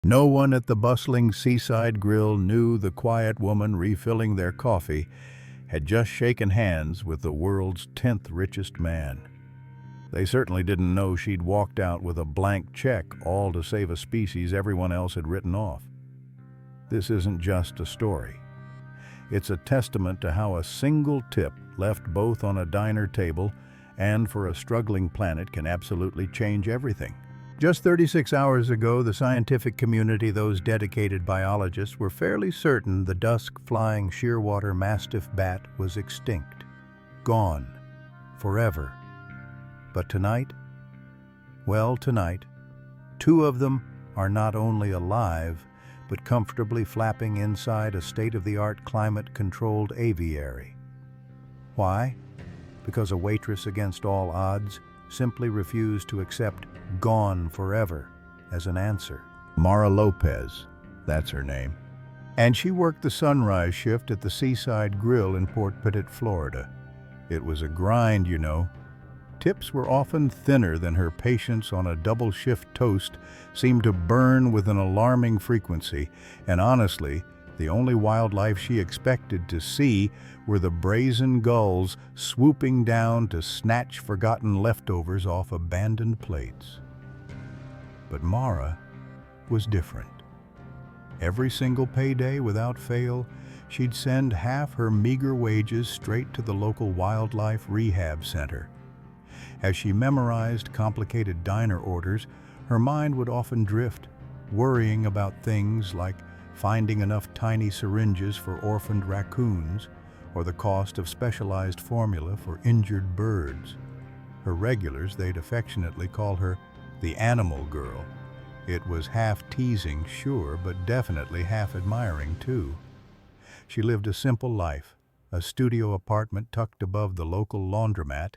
No one at the bustling seaside grill knew the quiet woman refilling their coffee had just shaken hands with the world's 10th richest man. They certainly didn't know she'd walked out with a blank check, all to save a species everyone else had written off. This isn't just a story. It's a testament to how a single tip left both on a diner table and for a struggling planet can absolutely change everything. Just 36 hours ago, the scientific community, those dedicated biologists, were fairly certain the dusk-flying shearwater mastiff bat was extinct, gone, forever. But tonight, well, tonight, two of them are not only alive, but comfortably flapping inside a state-of-the-art climate-controlled aviary. Why? Because a waitress against all odds simply refused to accept "gone forever" as an answer. Mara Lopez, that's her name. And she worked the sunrise shift at the Seaside Grill in Port Pettit, Florida. It was a grind, you know. Tips were often thinner than her patience on a double-shift toast seemed to burn with an alarming frequency, and honestly, the only wildlife she expected to see were the brazen gulls swooping down to snatch forgotten leftovers off abandoned plates. But Mara was different. Every single payday, without fail, she'd send half her meager wages straight to the local wildlife rehab center. As she memorized complicated diner orders, her mind would often drift, worrying about things like finding enough tiny syringes for orphaned raccoons or the cost of specialized formula for injured birds. Her regulars, they'd affectionately call her the animal girl. It was half teasing, sure, but definitely half admiring, too. She lived a simple life, a studio apartment tucked above the local laundromat,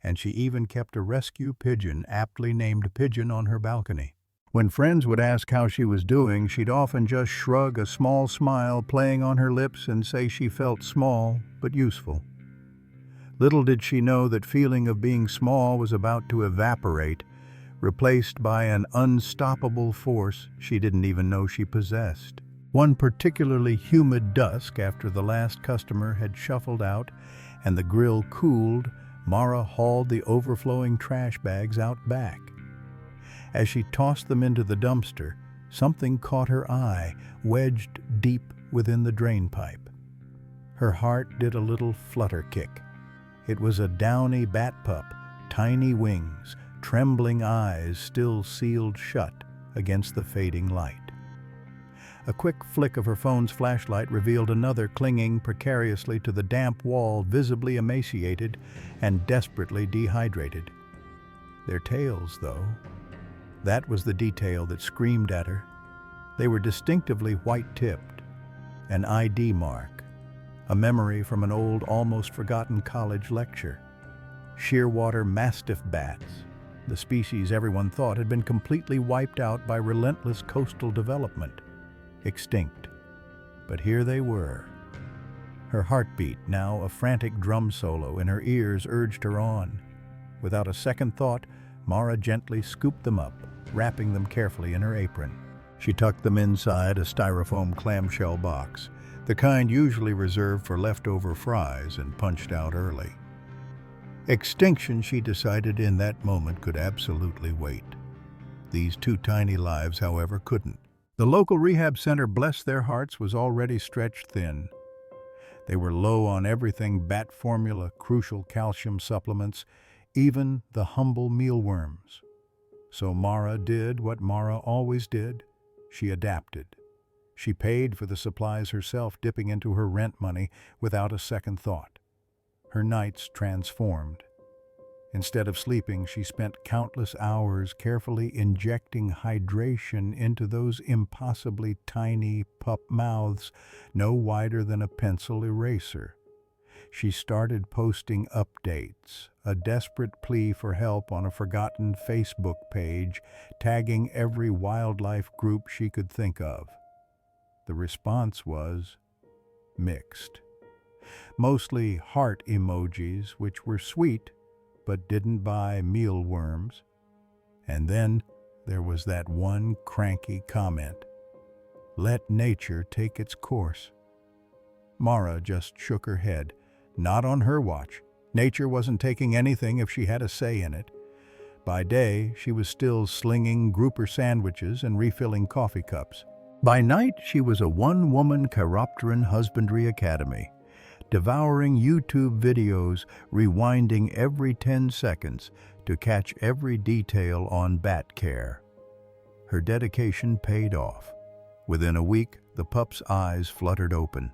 and she even kept a rescue pigeon, aptly named Pigeon, on her balcony. When friends would ask how she was doing, she'd often just shrug, a small smile playing on her lips, and say she felt small but useful. Little did she know that feeling of being small was about to evaporate, replaced by an unstoppable force she didn't even know she possessed. One particularly humid dusk, after the last customer had shuffled out and the grill cooled, Mara hauled the overflowing trash bags out back. As she tossed them into the dumpster, something caught her eye, wedged deep within the drainpipe. Her heart did a little flutter kick. It was a downy bat pup, tiny wings, trembling eyes still sealed shut against the fading light. A quick flick of her phone's flashlight revealed another clinging precariously to the damp wall, visibly emaciated and desperately dehydrated. Their tails, though, that was the detail that screamed at her. They were distinctively white-tipped, an ID mark, a memory from an old, almost forgotten college lecture. Shearwater mastiff bats, the species everyone thought had been completely wiped out by relentless coastal development. Extinct. But here they were. Her heartbeat, now a frantic drum solo in her ears, urged her on. Without a second thought, Mara gently scooped them up, wrapping them carefully in her apron. She tucked them inside a styrofoam clamshell box, the kind usually reserved for leftover fries, and punched out early. Extinction, she decided in that moment, could absolutely wait. These two tiny lives, however, couldn't. The local rehab center, bless their hearts, was already stretched thin. They were low on everything: bat formula, crucial calcium supplements, even the humble mealworms. So Mara did what Mara always did. She adapted. She paid for the supplies herself, dipping into her rent money without a second thought. Her nights transformed. Instead of sleeping, she spent countless hours carefully injecting hydration into those impossibly tiny pup mouths, no wider than a pencil eraser. She started posting updates, a desperate plea for help on a forgotten Facebook page, tagging every wildlife group she could think of. The response was mixed. Mostly heart emojis, which were sweet, but didn't buy mealworms. And then there was that one cranky comment. Let nature take its course. Mara just shook her head. Not on her watch. Nature wasn't taking anything if she had a say in it. By day, she was still slinging grouper sandwiches and refilling coffee cups. By night, she was a one-woman chiropteran husbandry academy, devouring YouTube videos, rewinding every 10 seconds to catch every detail on bat care. Her dedication paid off. Within a week, the pup's eyes fluttered open.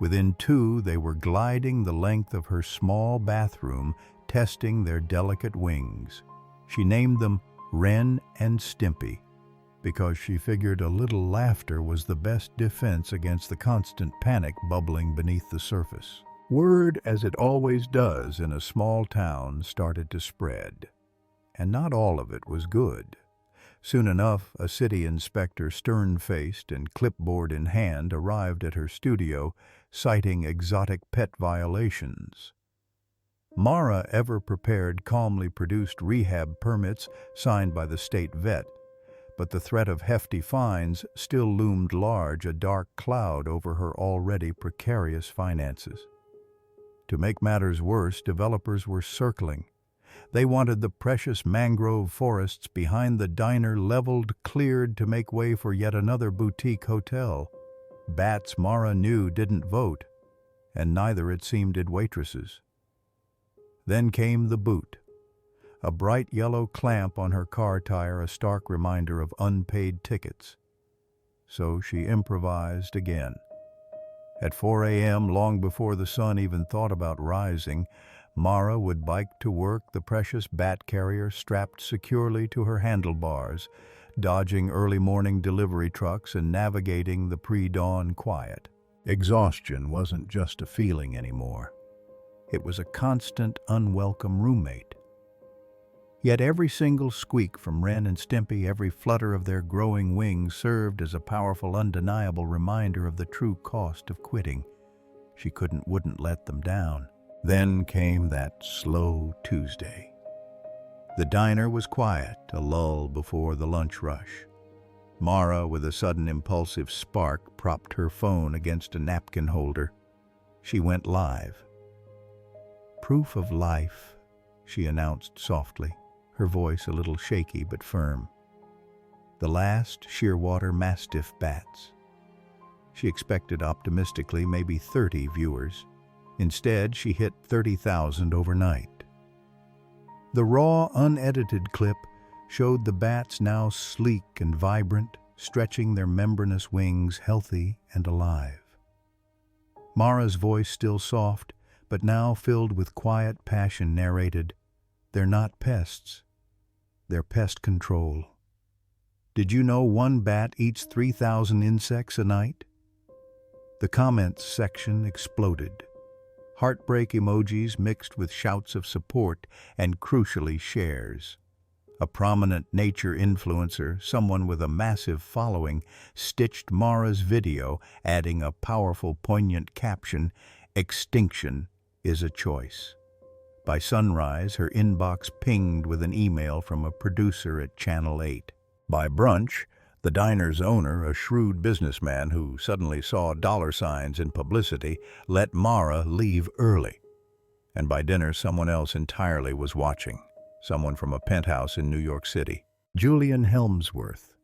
Within 2, they were gliding the length of her small bathroom, testing their delicate wings. She named them Ren and Stimpy, because she figured a little laughter was the best defense against the constant panic bubbling beneath the surface. Word, as it always does in a small town, started to spread. And not all of it was good. Soon enough, a city inspector, stern-faced and clipboard in hand, arrived at her studio, citing exotic pet violations. Mara, ever prepared, calmly produced rehab permits signed by the state vet, but the threat of hefty fines still loomed large, a dark cloud over her already precarious finances. To make matters worse, developers were circling. They wanted the precious mangrove forests behind the diner leveled, cleared to make way for yet another boutique hotel. Bats, Mara knew, didn't vote, and neither, it seemed, did waitresses. Then came the boot. A bright yellow clamp on her car tire, a stark reminder of unpaid tickets. So she improvised again. At 4 a.m., long before the sun even thought about rising, Mara would bike to work, the precious bat carrier strapped securely to her handlebars, dodging early morning delivery trucks and navigating the pre-dawn quiet. Exhaustion wasn't just a feeling anymore. It was a constant, unwelcome roommate. Yet every single squeak from Ren and Stimpy, every flutter of their growing wings served as a powerful, undeniable reminder of the true cost of quitting. She wouldn't let them down. Then came that slow Tuesday. The diner was quiet, a lull before the lunch rush. Mara, with a sudden impulsive spark, propped her phone against a napkin holder. She went live. "Proof of life," she announced softly, her voice a little shaky but firm. "The last Shearwater Mastiff bats." She expected optimistically maybe 30 viewers. Instead, she hit 30,000 overnight. The raw, unedited clip showed the bats, now sleek and vibrant, stretching their membranous wings, healthy and alive. Mara's voice, still soft, but now filled with quiet passion, narrated, "They're not pests. They're pest control. Did you know one bat eats 3,000 insects a night?" The comments section exploded. Heartbreak emojis mixed with shouts of support and, crucially, shares. A prominent nature influencer, someone with a massive following, stitched Mara's video, adding a powerful, poignant caption, "Extinction is a choice." By sunrise, her inbox pinged with an email from a producer at Channel 8. By brunch, the diner's owner, a shrewd businessman who suddenly saw dollar signs in publicity, let Mara leave early. And by dinner, someone else entirely was watching, someone from a penthouse in New York City. Julian Helmsworth.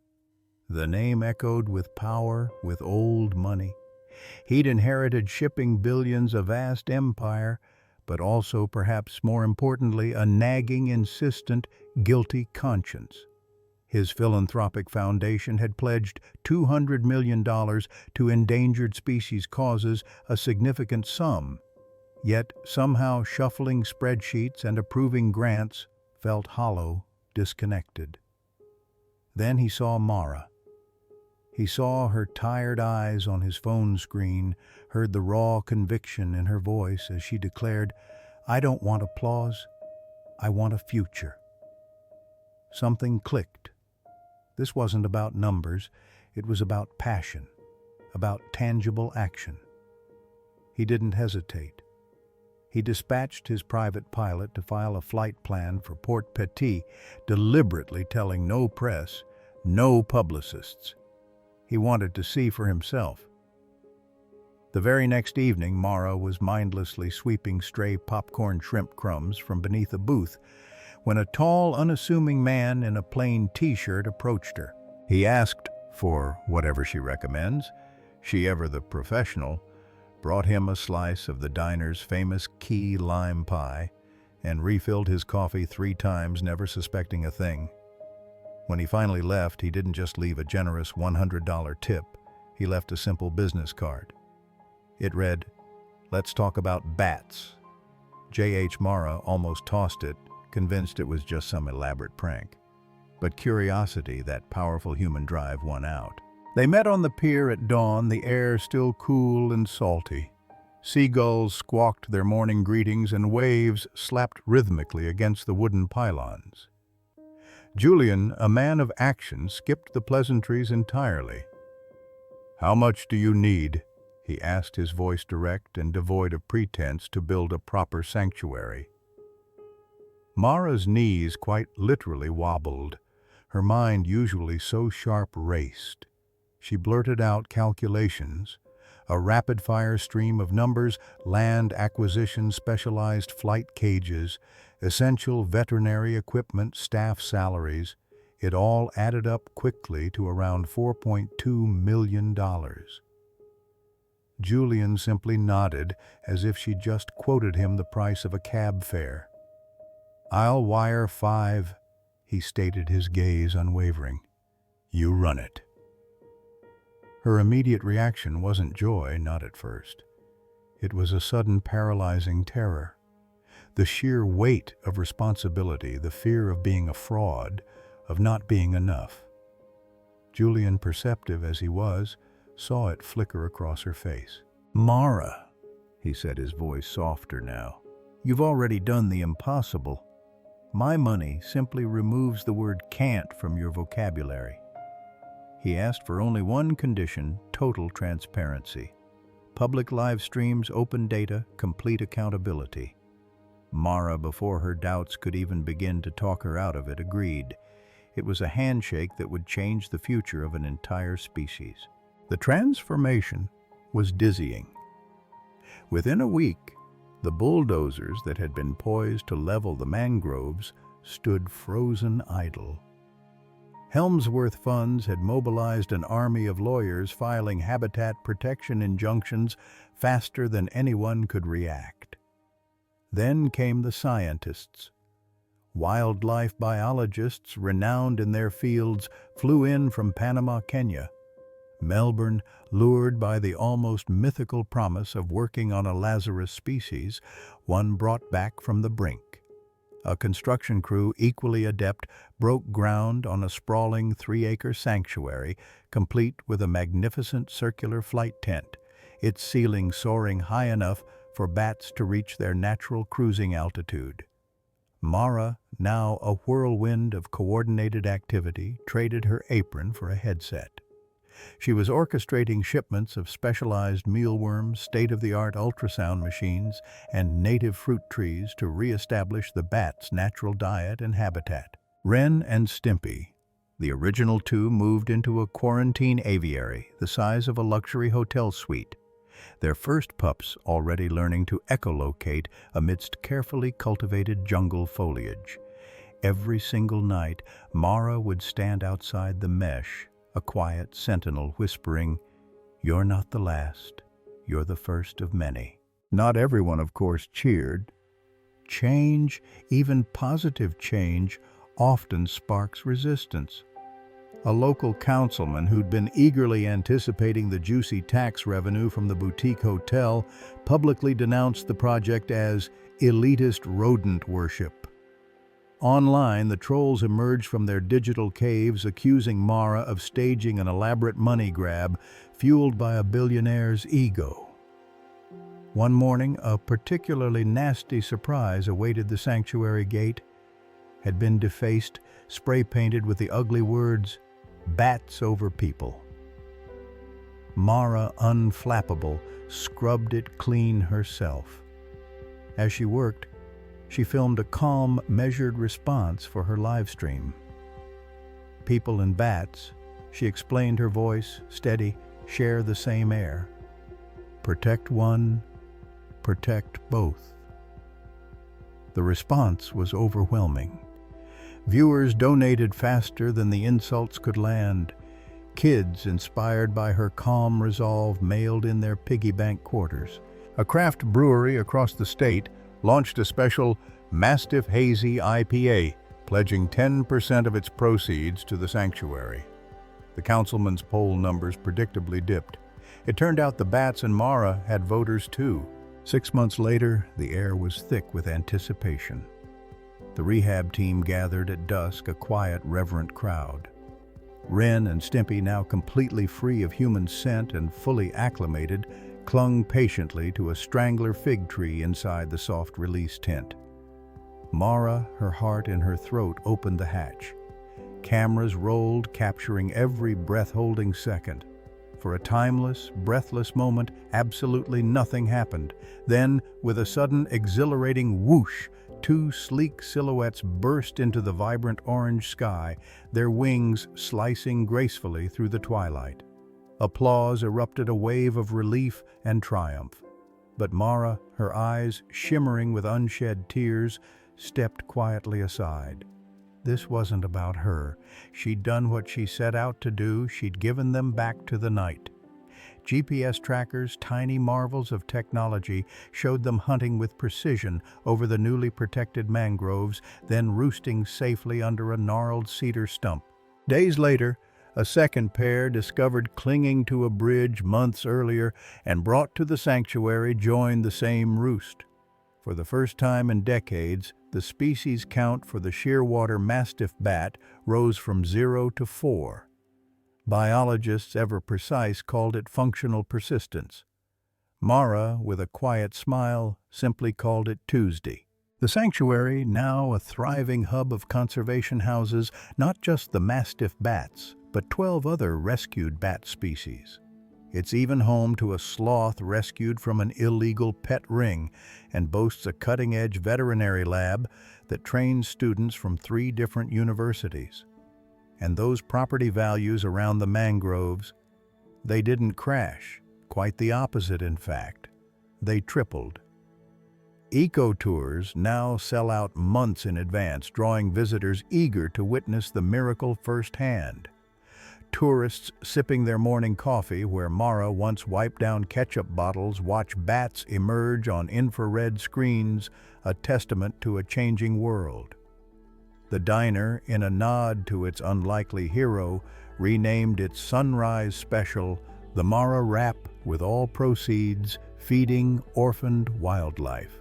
The name echoed with power, with old money. He'd inherited shipping billions, a vast empire, but also, perhaps more importantly, a nagging, insistent, guilty conscience. His philanthropic foundation had pledged $200 million to endangered species causes, a significant sum. Yet somehow shuffling spreadsheets and approving grants felt hollow, disconnected. Then he saw Mara. He saw her tired eyes on his phone screen, heard the raw conviction in her voice as she declared, "I don't want applause, I want a future." Something clicked. This wasn't about numbers, it was about passion, about tangible action. He didn't hesitate. He dispatched his private pilot to file a flight plan for Port Petit, deliberately telling no press, no publicists. He wanted to see for himself. The very next evening, Mara was mindlessly sweeping stray popcorn shrimp crumbs from beneath a booth when a tall, unassuming man in a plain t-shirt approached her. He asked for whatever she recommends. She, ever the professional, brought him a slice of the diner's famous key lime pie and refilled his coffee 3 times, never suspecting a thing. When he finally left, he didn't just leave a generous $100 tip. He left a simple business card. It read, "Let's talk about bats." J.H. Mara almost tossed it, convinced it was just some elaborate prank. But curiosity, that powerful human drive, won out. They met on the pier at dawn, the air still cool and salty. Seagulls squawked their morning greetings and waves slapped rhythmically against the wooden pylons. Julian, a man of action, skipped the pleasantries entirely. "How much do you need?" he asked, his voice direct and devoid of pretense, to build a proper sanctuary. Mara's knees quite literally wobbled. Her mind, usually so sharp, raced. She blurted out calculations, a rapid-fire stream of numbers: land acquisition, specialized flight cages, essential veterinary equipment, staff salaries. It all added up quickly to around $4.2 million. Julian simply nodded, as if she just quoted him the price of a cab fare. "I'll wire 5, he stated, his gaze unwavering. "You run it." Her immediate reaction wasn't joy, not at first. It was a sudden paralyzing terror. The sheer weight of responsibility, the fear of being a fraud, of not being enough. Julian, perceptive as he was, saw it flicker across her face. "Mara," he said, his voice softer now, "you've already done the impossible. My money simply removes the word can't from your vocabulary." He asked for only one condition: total transparency. Public live streams, open data, complete accountability. Mara, before her doubts could even begin to talk her out of it, agreed. It was a handshake that would change the future of an entire species. The transformation was dizzying. Within a week, the bulldozers that had been poised to level the mangroves stood frozen idle. Helmsworth Funds had mobilized an army of lawyers filing habitat protection injunctions faster than anyone could react. Then came the scientists. Wildlife biologists renowned in their fields flew in from Panama, Kenya. Melbourne, lured by the almost mythical promise of working on a Lazarus species, one brought back from the brink. A construction crew equally adept broke ground on a sprawling 3-acre sanctuary, complete with a magnificent circular flight tent, its ceiling soaring high enough for bats to reach their natural cruising altitude. Mara, now a whirlwind of coordinated activity, traded her apron for a headset. She was orchestrating shipments of specialized mealworms, state-of-the-art ultrasound machines, and native fruit trees to re-establish the bat's natural diet and habitat. Wren and Stimpy, the original 2, moved into a quarantine aviary the size of a luxury hotel suite, their first pups already learning to echolocate amidst carefully cultivated jungle foliage. Every single night, Mara would stand outside the mesh, a quiet sentinel whispering, "You're not the last, you're the first of many." Not everyone, of course, cheered. Change, even positive change, often sparks resistance. A local councilman who'd been eagerly anticipating the juicy tax revenue from the boutique hotel publicly denounced the project as elitist rodent worship. Online, the trolls emerged from their digital caves accusing Mara of staging an elaborate money grab fueled by a billionaire's ego. One morning, a particularly nasty surprise awaited the sanctuary gate. Had been defaced, spray-painted with the ugly words, "Bats over people." Mara, unflappable, scrubbed it clean herself. As she worked, she filmed a calm, measured response for her live stream. People and bats, she explained, her voice, steady, share the same air. Protect one, protect both. The response was overwhelming. Viewers donated faster than the insults could land. Kids, inspired by her calm resolve, mailed in their piggy bank quarters. A craft brewery across the state launched a special Mastiff Hazy IPA, pledging 10% of its proceeds to the sanctuary. The councilman's poll numbers predictably dipped. It turned out the bats and Mara had voters too. 6 months later, the air was thick with anticipation. The rehab team gathered at dusk, a quiet, reverent crowd. Ren and Stimpy, now completely free of human scent and fully acclimated, clung patiently to a strangler fig tree inside the soft release tent. Mara, her heart in her throat, opened the hatch. Cameras rolled, capturing every breath-holding second. For a timeless, breathless moment, absolutely nothing happened. Then, with a sudden, exhilarating whoosh, two sleek silhouettes burst into the vibrant orange sky, their wings slicing gracefully through the twilight. Applause erupted, a wave of relief and triumph. But Mara, her eyes shimmering with unshed tears, stepped quietly aside. This wasn't about her. She'd done what she set out to do. She'd given them back to the night. GPS trackers, tiny marvels of technology, showed them hunting with precision over the newly protected mangroves, then roosting safely under a gnarled cedar stump. Days later, a second pair, discovered clinging to a bridge months earlier and brought to the sanctuary, joined the same roost. For the first time in decades, the species count for the shearwater mastiff bat rose from 0 to 4. Biologists, ever precise, called it functional persistence. Mara, with a quiet smile, simply called it Tuesday. The sanctuary, now a thriving hub of conservation, houses not just the mastiff bats, but 12 other rescued bat species. It's even home to a sloth rescued from an illegal pet ring and boasts a cutting-edge veterinary lab that trains students from 3 different universities. And those property values around the mangroves, they didn't crash. Quite the opposite, in fact. They tripled. Eco-tours now sell out months in advance, drawing visitors eager to witness the miracle firsthand. Tourists sipping their morning coffee where Mara once wiped down ketchup bottles watch bats emerge on infrared screens, a testament to a changing world. The diner, in a nod to its unlikely hero, renamed its Sunrise Special the Mara Wrap, with all proceeds feeding orphaned wildlife.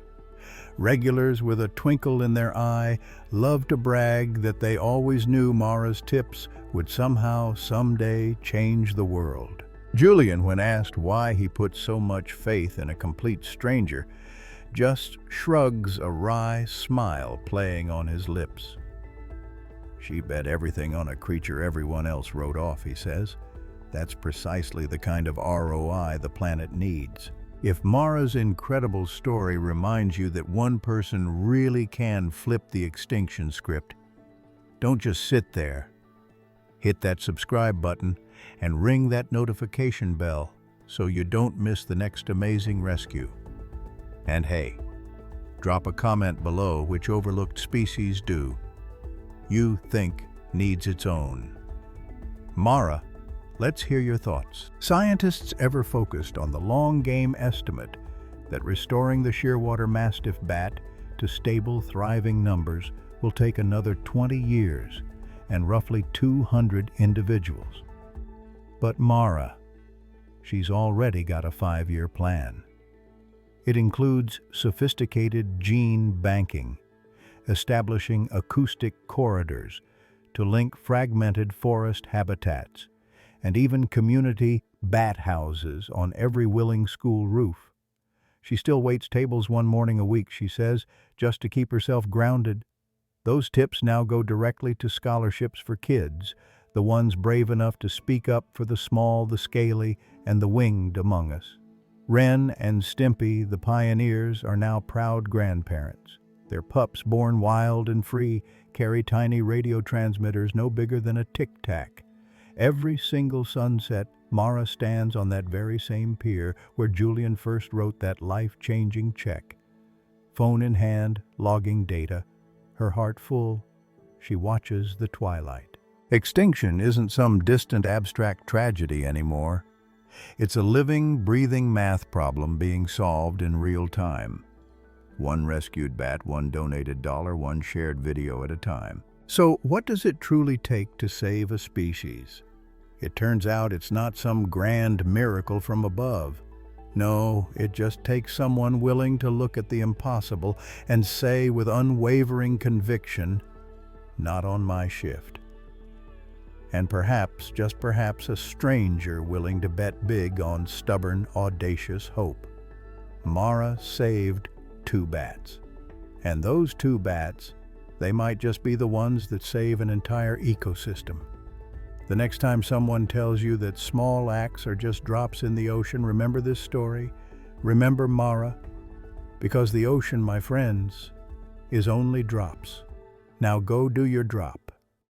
Regulars with a twinkle in their eye love to brag that they always knew Mara's tips would somehow, someday, change the world. Julian, when asked why he put so much faith in a complete stranger, just shrugs, a wry smile playing on his lips. She bet everything on a creature everyone else wrote off, he says. That's precisely the kind of ROI the planet needs. If Mara's incredible story reminds you that one person really can flip the extinction script, don't just sit there. Hit that subscribe button and ring that notification bell so you don't miss the next amazing rescue. And hey, drop a comment below which overlooked species you think needs its own. Mara, let's hear your thoughts. Scientists ever focused on the long-game estimate that restoring the shearwater mastiff bat to stable, thriving numbers will take another 20 years and roughly 200 individuals. But Mara, she's already got a 5-year plan. It includes sophisticated gene banking, establishing acoustic corridors to link fragmented forest habitats, and even community bat houses on every willing school roof. She still waits tables one morning a week, she says, just to keep herself grounded. Those tips now go directly to scholarships for kids, the ones brave enough to speak up for the small, the scaly, and the winged among us. Ren and Stimpy, the pioneers, are now proud grandparents. Their pups, born wild and free, carry tiny radio transmitters no bigger than a tic-tac. Every single sunset, Mara stands on that very same pier where Julian first wrote that life-changing check. Phone in hand, logging data, her heart full, she watches the twilight. Extinction isn't some distant abstract tragedy anymore. It's a living, breathing math problem being solved in real time. One rescued bat, one donated dollar, one shared video at a time. So what does it truly take to save a species? It turns out it's not some grand miracle from above. No, it just takes someone willing to look at the impossible and say with unwavering conviction, "Not on my shift." And perhaps, just perhaps, a stranger willing to bet big on stubborn, audacious hope. Mara saved 2 bats. And those 2 bats, they might just be the ones that save an entire ecosystem. The next time someone tells you that small acts are just drops in the ocean, remember this story. Remember Mara. Because the ocean, my friends, is only drops. Now go do your drop.